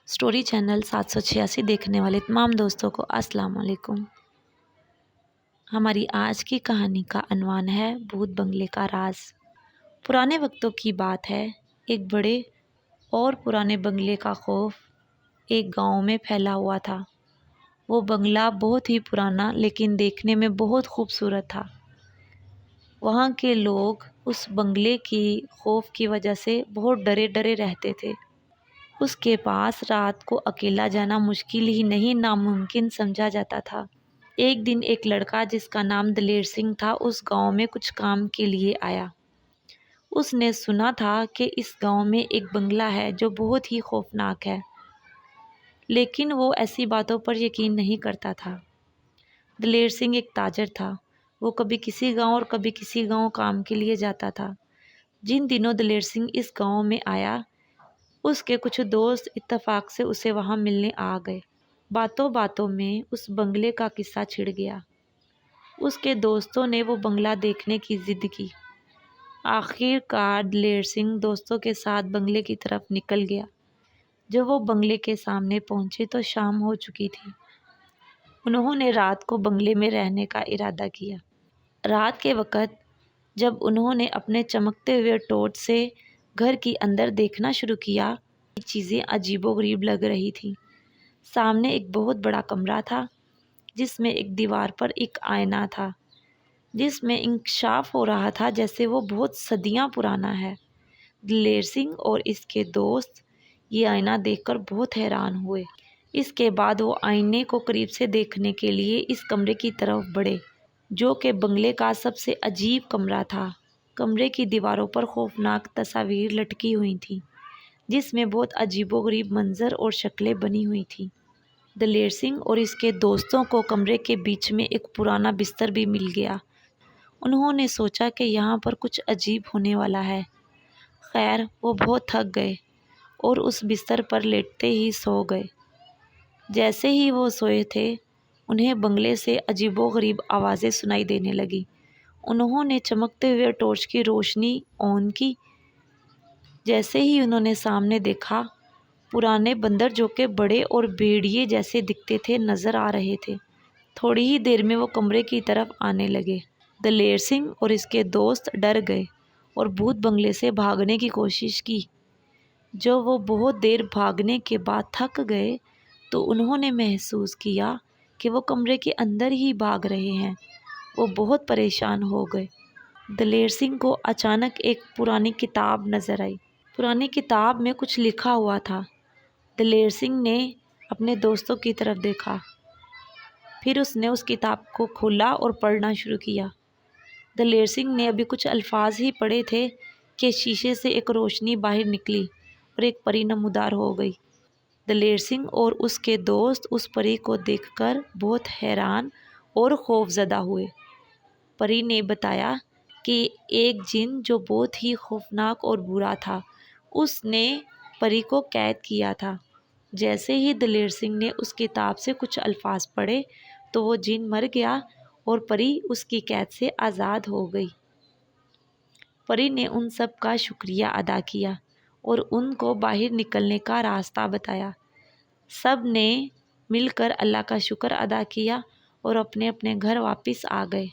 Story channel 786 देखने वाले तमाम दोस्तों को अस्सलाम वालेकुम। हमारी आज की कहानी का अनवान है भूत बंगले का राज। पुराने वक्तों की बात है। एक बड़े और पुराने बंगले का खौफ एक गांव में फैला हुआ था। वो बंगला बहुत ही पुराना लेकिन देखने में बहुत खूबसूरत था। वहाँ के लोग उस बंगले की खौफ की वजह से बहुत डरे डरे रहते थे। उसके पास रात को अकेला जाना मुश्किल ही नहीं नामुमकिन समझा जाता था। एक दिन एक लड़का जिसका नाम दलेर सिंह था उस गांव में कुछ काम के लिए आया। उसने सुना था कि इस गांव में एक बंगला है जो बहुत ही खौफनाक है, लेकिन वो ऐसी बातों पर यकीन नहीं करता था। दलेर सिंह एक ताजर था। वो कभी किसी गांव और कभी किसी गांव काम के लिए जाता था। जिन दिनों दलेर सिंह इस गांव में आया, उसके कुछ दोस्त इत्तेफाक से उसे वहां मिलने आ गए। बातों बातों में उस बंगले का किस्सा छिड़ गया। उसके दोस्तों ने वो बंगला देखने की जिद की। आखिरकार दलेर सिंह दोस्तों के साथ बंगले की तरफ निकल गया। जब वो बंगले के सामने पहुंचे तो शाम हो चुकी थी। उन्होंने रात को बंगले में रहने का इरादा किया। रात के वक़्त जब उन्होंने अपने चमकते हुए टॉर्च से घर के अंदर देखना शुरू किया, चीज़ें अजीबोगरीब लग रही थीं। सामने एक बहुत बड़ा कमरा था जिसमें एक दीवार पर एक आईना था, जिसमें इंकशाफ हो रहा था जैसे वो बहुत सदियां पुराना है। दलेर सिंह और इसके दोस्त ये आईना देखकर बहुत हैरान हुए। इसके बाद वो आईने को करीब से देखने के लिए इस कमरे की तरफ बढ़े, जो कि बंगले का सबसे अजीब कमरा था। कमरे की दीवारों पर खौफनाक तस्वीर लटकी हुई थीं, जिसमें बहुत अजीबोगरीब मंजर और शक्लें बनी हुई थीं। दलेर सिंह और इसके दोस्तों को कमरे के बीच में एक पुराना बिस्तर भी मिल गया। उन्होंने सोचा कि यहाँ पर कुछ अजीब होने वाला है। खैर, वो बहुत थक गए और उस बिस्तर पर लेटते ही सो गए। जैसे ही वो सोए थे, उन्हें बंगले से अजीबोगरीब आवाज़ें सुनाई देने लगी। उन्होंने चमकते हुए टॉर्च की रोशनी ऑन की। जैसे ही उन्होंने सामने देखा, पुराने बंदर जो कि बड़े और भेड़िए जैसे दिखते थे नज़र आ रहे थे। थोड़ी ही देर में वो कमरे की तरफ आने लगे। दलेर सिंह और इसके दोस्त डर गए और भूत बंगले से भागने की कोशिश की। जो वो बहुत देर भागने के बाद थक गए तो उन्होंने महसूस किया कि वो कमरे के अंदर ही भाग रहे हैं। वो बहुत परेशान हो गए। दलेर सिंह को अचानक एक पुरानी किताब नज़र आई। पुरानी किताब में कुछ लिखा हुआ था। दलेर सिंह ने अपने दोस्तों की तरफ देखा, फिर उसने उस किताब को खोला और पढ़ना शुरू किया। दलेर सिंह ने अभी कुछ अल्फाज ही पढ़े थे कि शीशे से एक रोशनी बाहर निकली और एक परी नमूदार हो गई। दलेर सिंह और उसके दोस्त उस परी को देखकर बहुत हैरान और खौफजदा हुए। परी ने बताया कि एक जिन जो बहुत ही खौफनाक और बुरा था, उसने परी को कैद किया था। जैसे ही दलेर सिंह ने उस किताब से कुछ अल्फाज पढ़े तो वो जिन मर गया और परी उसकी कैद से आज़ाद हो गई। परी ने उन सब का शुक्रिया अदा किया और उनको बाहर निकलने का रास्ता बताया। सब ने मिलकर अल्लाह का शुक्र अदा किया और अपने अपने घर वापस आ गए।